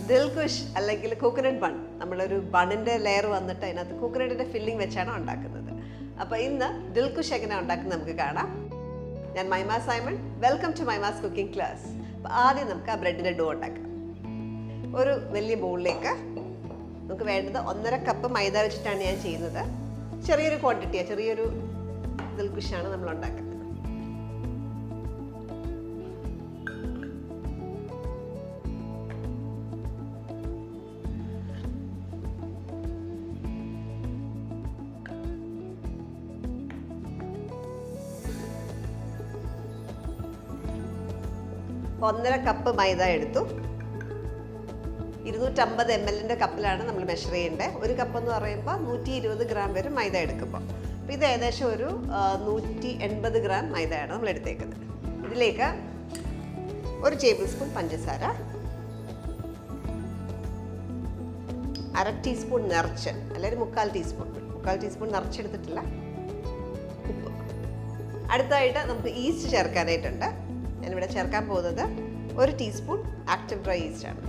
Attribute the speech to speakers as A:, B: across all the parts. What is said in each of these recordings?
A: ദിൽഖുഷ് അല്ലെങ്കിൽ coconut bun. നമ്മളൊരു ബണ്ണിൻ്റെ layer വന്നിട്ട് അതിനകത്ത് കോക്കനട്ടിൻ്റെ ഫില്ലിംഗ് വെച്ചാണ് ഉണ്ടാക്കുന്നത്. അപ്പോൾ ഇന്ന് ദിൽഖുഷ് എങ്ങനെ ഉണ്ടാക്കുന്നത് നമുക്ക് കാണാം. ഞാൻ Maima Simon. Welcome to Maima's cooking class. അപ്പോൾ ആദ്യം നമുക്ക് ആ ബ്രെഡിൻ്റെ ഡോ ഉണ്ടാക്കാം. ഒരു വലിയ ബൗളിലേക്ക് നമുക്ക് വേണ്ടത് 1.5 കപ്പ് മൈദ വെച്ചിട്ടാണ് ഞാൻ ചെയ്യുന്നത്. ചെറിയൊരു ക്വാണ്ടിറ്റിയാണ്, ചെറിയൊരു ദിൽഖുഷാണ് നമ്മൾ ഉണ്ടാക്കുന്നത്. അപ്പോൾ 1.5 കപ്പ് മൈദ എടുത്തു. 250 ml കപ്പിലാണ് നമ്മൾ മെഷർ ചെയ്യേണ്ടത്. ഒരു കപ്പ് എന്ന് പറയുമ്പോൾ 120 ഗ്രാം വരെ മൈദ എടുക്കുമ്പോൾ. അപ്പോൾ ഇത് ഏകദേശം ഒരു 180 ഗ്രാം മൈദയാണ് നമ്മൾ എടുത്തേക്കുന്നത്. ഇതിലേക്ക് 1 ടേബിൾ സ്പൂൺ പഞ്ചസാര, 1/2 ടീസ്പൂൺ നിറച്ച്, അല്ലെങ്കിൽ 1/4 ടീസ്പൂൺ നിറച്ചെടുത്തിട്ടില്ല, ഉപ്പ്. അടുത്തായിട്ട് നമുക്ക് ഈസ്റ്റ് ചേർക്കാനായിട്ടുണ്ട്. ഞാനിവിടെ ചേർക്കാൻ പോകുന്നത് 1 ടീസ്പൂൺ ആക്റ്റീവ് ഡ്രൈ ഈസ്റ്റ് ആണ്.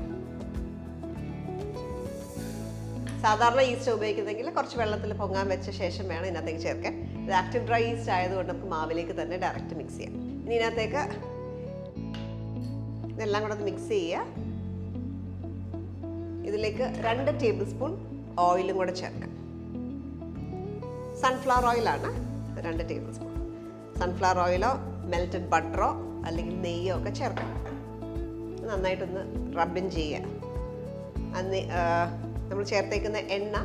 A: സാധാരണ ഈസ്റ്റ് ഉപയോഗിക്കുന്നെങ്കിൽ കുറച്ച് വെള്ളത്തിൽ പൊങ്ങാൻ വെച്ച ശേഷം വേണം ഇതിനകത്തേക്ക് ചേർക്കാൻ. ഇത് ആക്റ്റീവ് ഡ്രൈ ഈസ്റ്റ് ആയതുകൊണ്ട് നമുക്ക് മാവിലേക്ക് തന്നെ ഡയറക്റ്റ് മിക്സ് ചെയ്യാം. ഇനി ഇതിനകത്തേക്ക് ഇതെല്ലാം കൂടെ ഒന്ന് മിക്സ് ചെയ്യുക. ഇതിലേക്ക് 2 ടേബിൾ സ്പൂൺ ഓയിലും കൂടെ ചേർക്കാം. സൺഫ്ലവർ ഓയിലാണ് 2 ടേബിൾ സ്പൂൺ. സൺഫ്ലവർ ഓയിലോ മെൽറ്റഡ് ബട്ടറോ അല്ലെങ്കിൽ നെയ്യോ ഒക്കെ ചേർക്കാം. നന്നായിട്ടൊന്ന് റബ്ബിൻ ചെയ്യുക. അന്ന് നമ്മൾ ചേർത്തേക്കുന്ന എണ്ണ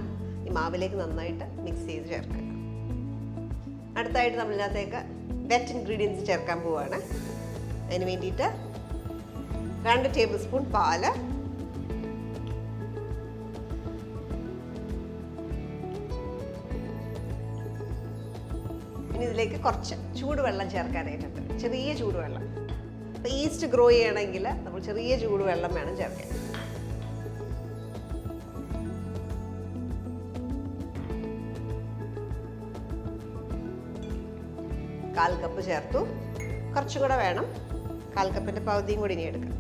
A: ഈ മാവിലേക്ക് നന്നായിട്ട് മിക്സ് ചെയ്ത് ചേർക്കുക. അടുത്തായിട്ട് നമ്മളിതിനകത്തേക്ക് വെറ്റ് ഇൻഗ്രീഡിയൻസ് ചേർക്കാൻ പോവുകയാണ്. അതിന് വേണ്ടിയിട്ട് 2 ടേബിൾ സ്പൂൺ പാല്, ഇനി ഇതിലേക്ക് കുറച്ച് ചൂടുവെള്ളം ചേർക്കാനായിട്ടുണ്ട്, ചെറിയ ചൂടുവെള്ളം. അപ്പോൾ ഈസ്റ്റ് ഗ്രോ ചെയ്യണമെങ്കിൽ നമ്മൾ ചെറിയ ചൂടുവെള്ളം വേണം ചേർക്കാൻ. 1/4 കപ്പ് ചേർത്തു. കുറച്ചും കൂടെ വേണം. 1/4 കപ്പിൻ്റെ പകുതിയും കൂടി ഇനി എടുക്കാം.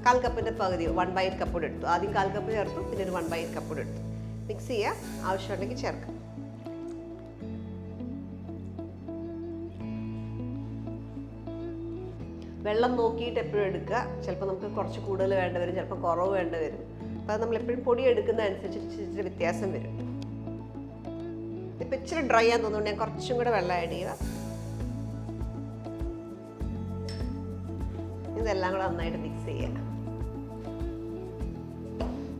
A: 1/4 കപ്പിൻ്റെ പകുതി 1/8 കപ്പ് കൂടെ എടുത്തു. ആദ്യം 1/4 കപ്പ് ചേർത്തു, പിന്നെ ഒരു 1/8 കപ്പ് കൂടെ എടുത്തു. മിക്സ് ചെയ്യുക. ആവശ്യമുണ്ടെങ്കിൽ ചേർക്കാം. വെള്ളം നോക്കിയിട്ട് എപ്പോഴും എടുക്കുക. ചിലപ്പോൾ നമുക്ക് കുറച്ച് കൂടുതൽ വേണ്ടി വരും, ചിലപ്പോൾ കുറവ് വേണ്ടി വരും. അപ്പോൾ അത് നമ്മളെപ്പോഴും പൊടി എടുക്കുന്നതനുസരിച്ച് ഇച്ചിരി വ്യത്യാസം വരും. ഇപ്പം ഇച്ചിരി ഡ്രൈ ആണെന്ന് തോന്നുന്നുണ്ട് ഞാൻ കുറച്ചും കൂടെ വെള്ളം ആഡ് ചെയ്യുക. ഇതെല്ലാം കൂടെ നന്നായിട്ട് മിക്സ് ചെയ്യുക.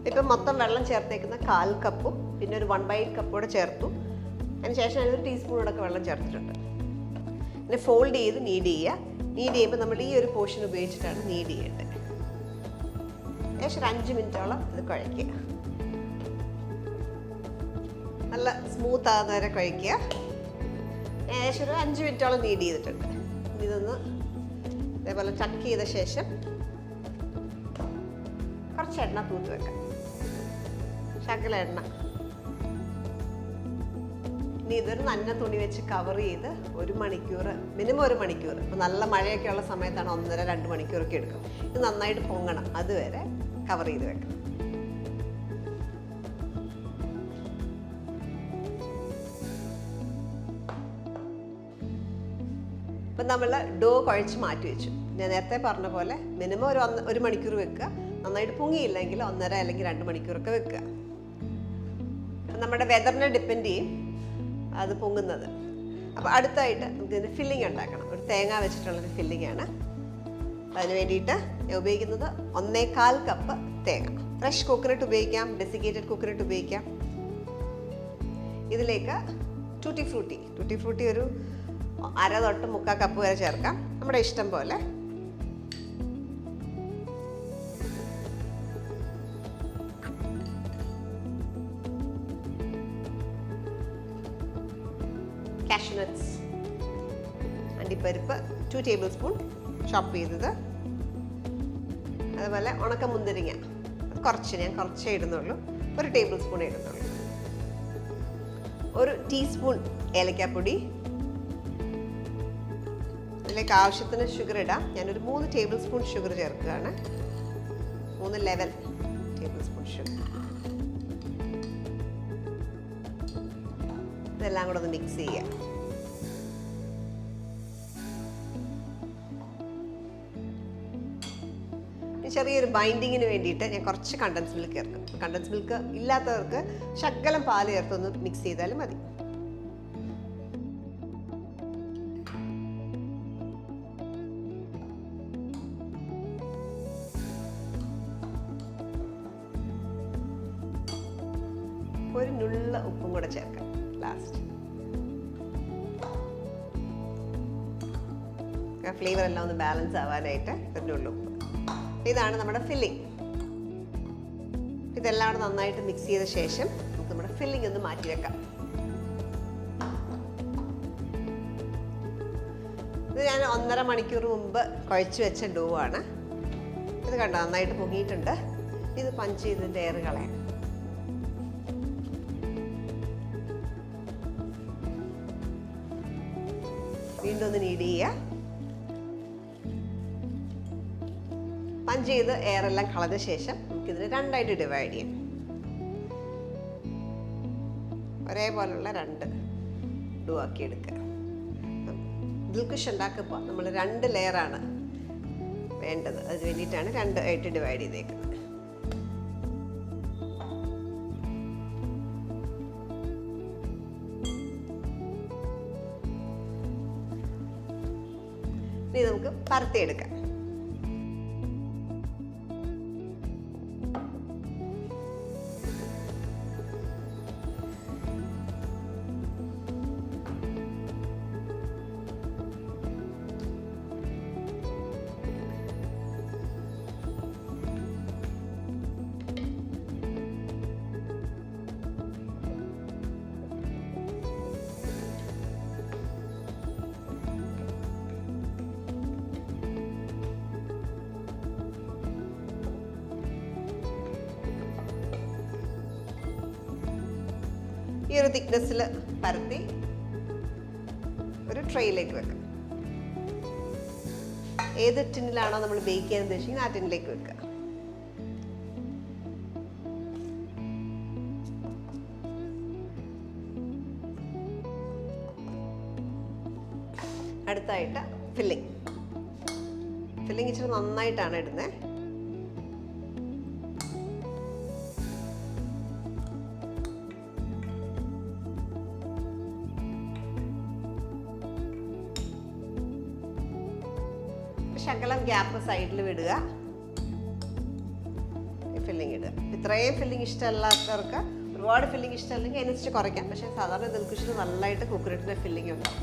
A: ഇപ്പം മൊത്തം വെള്ളം ചേർത്തേക്കുന്ന 1/4 കപ്പും പിന്നെ ഒരു 1/8 കപ്പ് കൂടെ ചേർത്തു. അതിന് ശേഷം അതിനൊരു ടീസ്പൂണോടൊക്കെ വെള്ളം ചേർത്തിട്ടുണ്ട്. പിന്നെ ഫോൾഡ് ചെയ്ത് നീഡ് ചെയ്യുക. നീഡ് ചെയ്യുമ്പോൾ നമ്മൾ ഈ ഒരു പോർഷൻ ഉപയോഗിച്ചിട്ടാണ് നീഡ് ചെയ്യേണ്ടത്. ഏകദേശം ഒരു 5 മിനിറ്റോളം ഇത് കുഴയ്ക്കുക. നല്ല സ്മൂത്ത് ആകുന്ന വരെ കുഴയ്ക്കുക. ഏകദേശം ഒരു 5 മിനിറ്റോളം നീഡ് ചെയ്തിട്ടുണ്ട്. ഇതൊന്ന് ഇതേപോലെ ചക്ക് ചെയ്ത ശേഷം കുറച്ച് എണ്ണ തൂത്ത് വെക്കാം, ശകല എണ്ണ. ഇനി ഇതൊരു നന്ന തുണി വെച്ച് കവർ ചെയ്ത് 1 മണിക്കൂർ, മിനിമം 1 മണിക്കൂർ. ഇപ്പോൾ നല്ല മഴയൊക്കെ ഉള്ള സമയത്താണ് 1.5-2 മണിക്കൂറൊക്കെ എടുക്കും. ഇത് നന്നായിട്ട് പൊങ്ങണം, അതുവരെ കവർ ചെയ്ത് വെക്കണം. ഇപ്പം നമ്മൾ ഡോ കുഴച്ച് മാറ്റി വെച്ചു. ഞാൻ നേരത്തെ പറഞ്ഞ പോലെ മിനിമം ഒരു 1 മണിക്കൂർ വെക്കുക. നന്നായിട്ട് പൊങ്ങിയില്ലെങ്കിൽ 1.5 അല്ലെങ്കിൽ 2 മണിക്കൂറൊക്കെ വെക്കുക. അപ്പം നമ്മുടെ വെതറിനെ ഡിപ്പെൻഡ് ചെയ്യും അത് പൊങ്ങുന്നത്. അപ്പോൾ അടുത്തായിട്ട് നമുക്ക് ഇതിൻ്റെ ഫില്ലിംഗ് ഉണ്ടാക്കണം. ഒരു തേങ്ങ വെച്ചിട്ടുള്ളൊരു ഫില്ലിംഗ് ആണ്. അതിന് വേണ്ടിയിട്ട് ഞാൻ ഉപയോഗിക്കുന്നത് 1/4 കപ്പ് തേങ്ങ. ഫ്രഷ് കോക്കനട്ട് ഉപയോഗിക്കാം, ഡെസിക്കേറ്റഡ് കോക്കനട്ട് ഉപയോഗിക്കാം. ഇതിലേക്ക് ടൂട്ടി ഫ്രൂട്ടി ഒരു 1/2 തൊട്ട് 3/4 കപ്പ് വരെ ചേർക്കാം, നമ്മുടെ ഇഷ്ടം പോലെ. കാഷ്യൂനട്ട്സ്, അണ്ടിപ്പരിപ്പ് 2 ടേബിൾ സ്പൂൺ ചോപ്പ് ചെയ്തത്. അതുപോലെ ഉണക്കമുന്തിരിങ്ങ ഞാൻ കുറച്ചേ ഇടുന്നുള്ളൂ, 1 ടേബിൾ സ്പൂൺ ഇടുന്നുള്ളൂ. 1 ടീസ്പൂൺ ഏലക്കാപ്പൊടി. ഇതിലേക്ക് ആവശ്യത്തിന് ഷുഗർ ഇടാം. ഞാനൊരു 3 ടേബിൾ സ്പൂൺ ഷുഗർ ചേർക്കുകയാണ്. 3 ലെവൽ ടേബിൾ സ്പൂൺ ഷുഗർ. ഇതെല്ലാം കൂടെ ഒന്ന് മിക്സ് ചെയ്യാം. ചെറിയൊരു ബൈൻഡിങ്ങിന് വേണ്ടിയിട്ട് ഞാൻ കുറച്ച് കണ്ടൻസ് മിൽക്ക് ചേർക്കും. കണ്ടൻസ് മിൽക്ക് ഇല്ലാത്തവർക്ക് ശകലം പാല് ചേർത്തൊന്ന് മിക്സ് ചെയ്താലും മതി. ഒരു നുള്ള ഉപ്പും കൂടെ ചേർക്കാം ലാസ്റ്റ്. ഫ്ലേവർ എല്ലാം ഒന്ന് ബാലൻസ് ആവാനായിട്ട് ഒരു നുള്ള ഉപ്പ്. ഇതാണ് നമ്മുടെ ഫില്ലിംഗ്. ഇതെല്ലാം കൂടെ നന്നായിട്ട് മിക്സ് ചെയ്ത ശേഷം നമുക്ക് നമ്മുടെ ഫില്ലിംഗ് ഒന്ന് മാറ്റി വെക്കാം. ഇത് ഞാൻ 1.5 മണിക്കൂർ മുമ്പ് കുഴച്ച് വെച്ച ഡോ ആണ്. ഇത് കണ്ടോ നന്നായിട്ട് പൊങ്ങിയിട്ടുണ്ട്. ഇത് പഞ്ച് ചെയ്തിൻ്റെ എയർ കളയാം. വീണ്ടും ഒന്ന് നീഡ് ചെയ്യുക. പഞ്ച് ചെയ്ത് എയറെല്ലാം കളഞ്ഞ ശേഷം നമുക്കിതിന് 2ആയിട്ട് ഡിവൈഡ് ചെയ്യാം. ഒരേപോലുള്ള 2 ഡോ ആക്കി എടുക്കുക. ദിൽഖുഷ് ഉണ്ടാക്കുമ്പോൾ നമ്മൾ 2 ലെയറാണ് വേണ്ടത്. അതിന് വേണ്ടിയിട്ടാണ് 2ആയിട്ട് ഡിവൈഡ് ചെയ്തേക്കുന്നത്. ഇനി നമുക്ക് പരത്തിയെടുക്കാം. ഈ ഒരു തിക്നെസ്സിൽ പരത്തി ഒരു ട്രേയിലേക്ക് വെക്കാം. ഏത് ടിന്നിലാണോ നമ്മൾ ബേക്ക് ചെയ്യാൻ ഉദ്ദേശിക്കുന്നത് ആ ടിന്നിലേക്ക് വെക്കുക. അടുത്തായിട്ട് ഫില്ലിംഗ് ഇച്ചിരി നന്നായിട്ടാണ് ഇടുന്നത്. ശകലം ഗ്യാപ്പ് സൈഡിൽ വിടുക. ഫില്ലിംഗ് ഇടുക. ഇത്രയും ഫില്ലിംഗ് ഇഷ്ടമല്ലാത്തവർക്ക്, ഒരുപാട് ഫില്ലിംഗ് ഇഷ്ടമല്ലെങ്കിൽ അതിനനുസരിച്ച് കുറയ്ക്കാം. പക്ഷേ സാധാരണ ദിൽഖുഷിന് നല്ലതായിട്ട് കുക്കറിട്ടിൻ്റെ ഫില്ലിംഗ് ഉണ്ടാവും.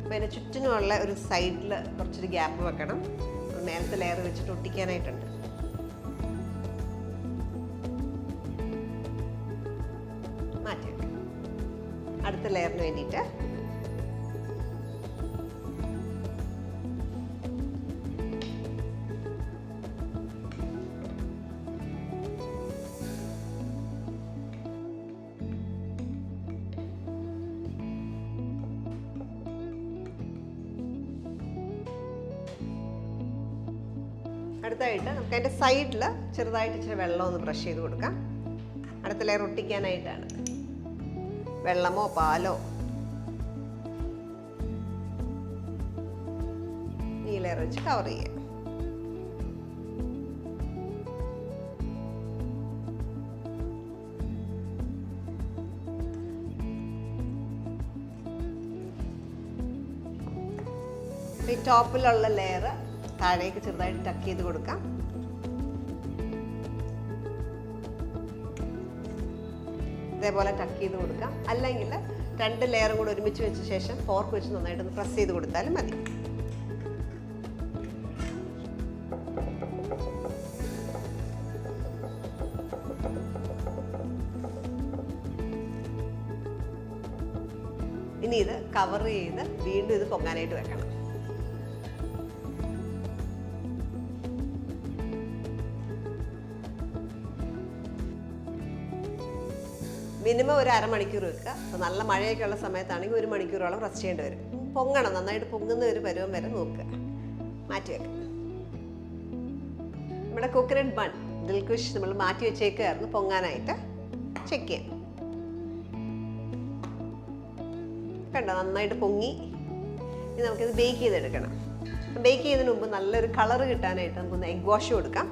A: അപ്പോൾ അതിന് ചുറ്റിനുമുള്ള ഒരു സൈഡിൽ കുറച്ചൊരു ഗ്യാപ്പ് വെക്കണം. മേലത്തെ ലെയർ വെച്ചിട്ട് ഒട്ടിക്കാനായിട്ടുണ്ട്. മാറ്റി വെക്കാം. അടുത്ത ലെയറിന് വേണ്ടിയിട്ട് അടുത്തായിട്ട് നമുക്ക് അതിൻ്റെ സൈഡിൽ ചെറുതായിട്ട് ഇച്ചിരി വെള്ളം ഒന്ന് ബ്രഷ് ചെയ്ത് കൊടുക്കാം. അടുത്ത ലെയർ ഒട്ടിക്കാനായിട്ടാണ്. വെള്ളമോ പാലോ ഈ ലെയർ വെച്ച് കവർ ചെയ്യാം. ഈ ടോപ്പിലുള്ള ലെയർ താഴേക്ക് ചെറുതായിട്ട് ടക്ക് ചെയ്ത് കൊടുക്കാം. ഇതേപോലെ ടക്ക് ചെയ്ത് കൊടുക്കാം. അല്ലെങ്കിൽ 2 ലെയറും കൂടെ ഒരുമിച്ച് വെച്ച ശേഷം ഫോർക്ക് വെച്ച് നന്നായിട്ടൊന്ന് പ്രസ് ചെയ്ത് കൊടുത്താലും മതി. ഇനി ഇത് കവർ ചെയ്ത് വീണ്ടും ഇത് പൊങ്ങാനായിട്ട് വെക്കണം. മിനിമം ഒരു അരമണിക്കൂർ വെക്കുക. അപ്പോൾ നല്ല മഴയൊക്കെ ഉള്ള സമയത്താണെങ്കിൽ 1 മണിക്കൂറോളം റെസ്റ്റ് ചെയ്യേണ്ടി വരും. പൊങ്ങണം, നന്നായിട്ട് പൊങ്ങുന്ന ഒരു പരുവം വരെ നോക്കുക. മാറ്റി വെക്കുക. നമ്മുടെ കോക്കനട്ട് ബൺ ദിൽഖുഷ് നമ്മൾ മാറ്റി വെച്ചേക്കായിരുന്നു പൊങ്ങാനായിട്ട്. ചെക്ക് ചെയ്യാം. കണ്ടോ, നന്നായിട്ട് പൊങ്ങി. ഇനി നമുക്കിത് ബേക്ക് ചെയ്തെടുക്കണം. ബേക്ക് ചെയ്യുന്നതിന് മുമ്പ് നല്ലൊരു കളറ് കിട്ടാനായിട്ട് നമുക്കൊന്ന് എഗ് വാഷ് കൊടുക്കാം.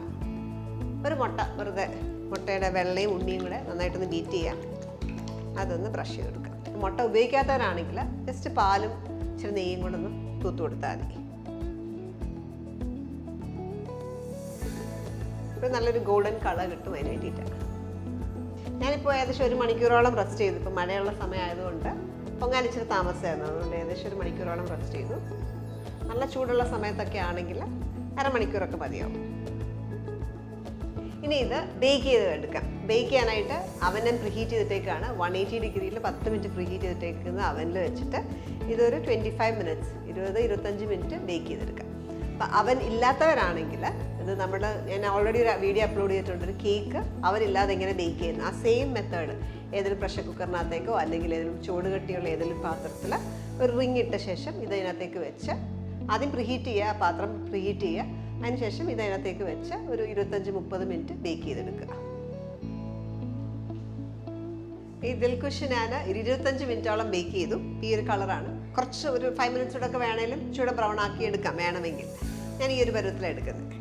A: ഒരു മുട്ട, വെറുതെ മുട്ടയുടെ വെള്ളയും ഉണ്ണിയും കൂടെ നന്നായിട്ടൊന്ന് ബീറ്റ് ചെയ്യാം. അതൊന്ന് ബ്രഷ് ചെയ്ത് കൊടുക്കാം. മുട്ട ഉപയോഗിക്കാത്തവരാണെങ്കിൽ ജസ്റ്റ് പാലും ഇച്ചിരി നെയ്യും കൂടെ ഒന്ന് തൂത്ത് കൊടുത്താൽ മതി. ഇപ്പോൾ നല്ലൊരു ഗോൾഡൻ കളർ കിട്ടും അതിന് വേണ്ടിയിട്ടാണ്. ഞാനിപ്പോൾ ഏകദേശം 1 മണിക്കൂറോളം റെസ്റ്റ് ചെയ്തു. ഇപ്പോൾ മഴയുള്ള സമയമായതുകൊണ്ട് പൊങ്ങാൻ ഇച്ചിരി താമസമായിരുന്നു. അതുകൊണ്ട് ഏകദേശം 1 മണിക്കൂറോളം റെസ്റ്റ് ചെയ്തു. നല്ല ചൂടുള്ള സമയത്തൊക്കെ ആണെങ്കിൽ അരമണിക്കൂറൊക്കെ മതിയാവും. ഇനി ഇത് ബേക്ക് ചെയ്ത് എടുക്കാം. ബേക്ക് ചെയ്യാനായിട്ട് അവനെ പ്രീഹീറ്റ് ചെയ്തിട്ടേക്കാണ്. 180 ഡിഗ്രിയിൽ 10 മിനിറ്റ് പ്രീഹീറ്റ് ചെയ്തിട്ടേക്കുന്ന അവനിൽ വെച്ചിട്ട് ഇതൊരു 25 മിനിറ്റ്സ് 20-25 മിനിറ്റ് ബേക്ക് ചെയ്തെടുക്കാം. അപ്പം അവൻ ഇല്ലാത്തവരാണെങ്കിൽ ഇത് ഞാൻ ഓൾറെഡി ഒരു വീഡിയോ അപ്ലോഡ് ചെയ്തിട്ടുണ്ട്. ഒരു കേക്ക് അവനില്ലാതെ എങ്ങനെ ബേക്ക് ചെയ്യുന്നു, ആ സെയിം മെത്തേഡ് ഏതെങ്കിലും പ്രഷർ കുക്കറിനകത്തേക്കോ അല്ലെങ്കിൽ ഏതെങ്കിലും ചൂട് കട്ടിയുള്ള ഏതെങ്കിലും പാത്രത്തിൽ ഒരു റിങ് ഇട്ട ശേഷം ഇതിനകത്തേക്ക് വെച്ച് ആദ്യം പ്രീഹീറ്റ് ചെയ്യുക, ആ പാത്രം പ്രീഹീറ്റ് ചെയ്യുക. അതിനുശേഷം ഇതിനകത്തേക്ക് വെച്ച് ഒരു 25-30 മിനിറ്റ് ബേക്ക് ചെയ്തെടുക്കുക. ഈ ദിൽഖുഷ് ഞാൻ 25 മിനിറ്റോളം ബേക്ക് ചെയ്തു. ഈ ഒരു കളറാണ്. കുറച്ച് ഒരു 5 മിനിറ്റ്സ് കൂടെ ഒക്കെ വേണമെങ്കിലും ചൂട് ബ്രൗൺ ആക്കി എടുക്കാം വേണമെങ്കിൽ. ഞാൻ ഈ ഒരു പരുവത്തിലാണ് എടുക്കുന്നത്.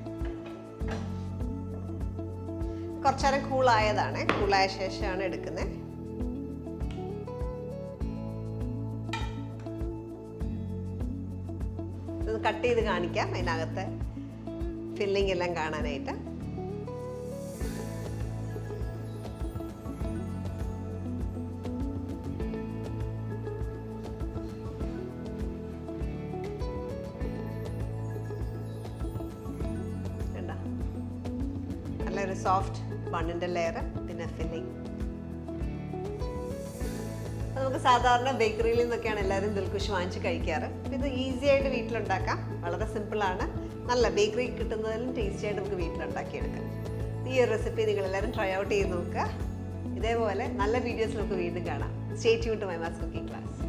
A: കുറച്ചു നേരം കൂളായതാണ്. കൂളായ ശേഷമാണ് എടുക്കുന്നത്. ഇത് കട്ട് ചെയ്ത് കാണിക്കാം, അതിനകത്ത് ഫില്ലിംഗ് എല്ലാം കാണാനായിട്ട്. നല്ലൊരു സോഫ്റ്റ് ബണ്ണിൻ്റെ ലെയർ, പിന്നെ ഫില്ലിംഗ്. നമുക്ക് സാധാരണ ബേക്കറിയിൽ നിന്നൊക്കെയാണ് എല്ലാവരും ദിൽഖുഷ് വാങ്ങിച്ച് കഴിക്കാറ്. ഇത് ഈസി ആയിട്ട് വീട്ടിലുണ്ടാക്കാം. വളരെ സിമ്പിളാണ്. നല്ല ബേക്കറി കിട്ടുന്നതിലും ടേസ്റ്റി ആയിട്ട് നമുക്ക് വീട്ടിലുണ്ടാക്കിയെടുക്കാം. ഈ ഒരു റെസിപ്പി നിങ്ങളെല്ലാവരും ട്രൈ ഔട്ട് ചെയ്ത് നോക്കുക. ഇതേപോലെ നല്ല വീഡിയോസ് നമുക്ക് വീണ്ടും കാണാം. Stay tune to my mass cooking class.